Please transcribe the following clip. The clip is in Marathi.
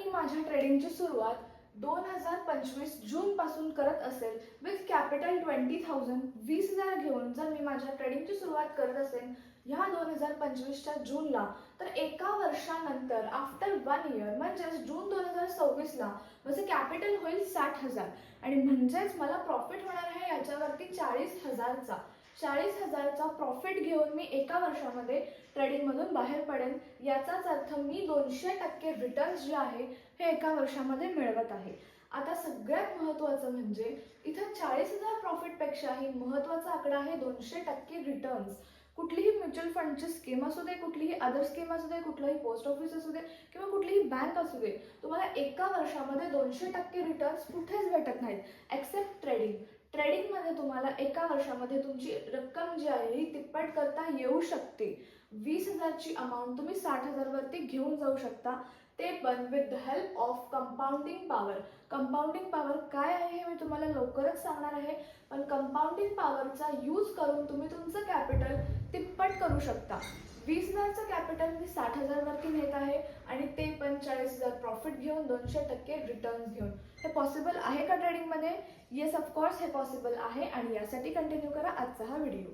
मी माझ्या ट्रेडिंगची सुरुवात 2025 जून पासून करत असेल विथ कॅपिटल 20,000 20,000 घेऊन जर मी माझ्या ट्रेडिंगची सुरुवात करत असेल ह्या 2025च्या जूनला, तर एका वर्षानंतर आफ्टर 1 इयर म्हणजेच जून 2026ला माझं कॅपिटल होईल 60,000 आणि म्हणजेच मला प्रॉफिट होणार आहे याच्यावरती 40,000चा. 40,000चा प्रॉफिट घेऊन मी एका वर्षामध्ये ट्रेडिंगमधून बाहेर पडेन. याचाच अर्थ मी 200% रिटर्न्स जे आहे हे एका वर्षामध्ये मिळवत आहे. आता सगळ्यात महत्त्वाचं म्हणजे इथं 40,000 प्रॉफिटपेक्षाही महत्त्वाचा आकडा आहे 200% रिटर्न्स. कुठलीही म्युच्युअल फंडची स्कीम असू दे, कुठलीही अदर स्कीम असू दे, कुठलंही पोस्ट ऑफिस असू दे किंवा कुठलीही बँक असू दे, तुम्हाला एका वर्षामध्ये 200% रिटर्न्स कुठेच भेटत नाहीत एक्सेप्ट ट्रेडिंग. ट्रेडिंगमध्ये तुम्हाला एका वर्षामध्ये तुमची रक्कम जी आहे ही तिप्पट करता येऊ शकते. 20,000ची अमाऊंट तुम्ही 60,000वरती घेऊन जाऊ शकता, ते पण with the help of compounding power. Compounding power काय आहे हे मी तुम्हाला लवकरच सांगणार आहे, पण कंपाऊंडिंग पॉवरचा यूज करून तुम्ही तुमचं कॅपिटल तिप्पट करू शकता. 20,000चं कॅपिटल मी 60,000वरती नेत आहे आणि ते पण 40,000 प्रॉफिट घेऊन 200% रिटर्न्स घेऊन. हे पॉसिबल आहे का ट्रेडिंगमध्ये? येस ऑफकोर्स हे पॉसिबल आहे आणि यासाठी कंटिन्यू करा आजचा हा व्हिडिओ.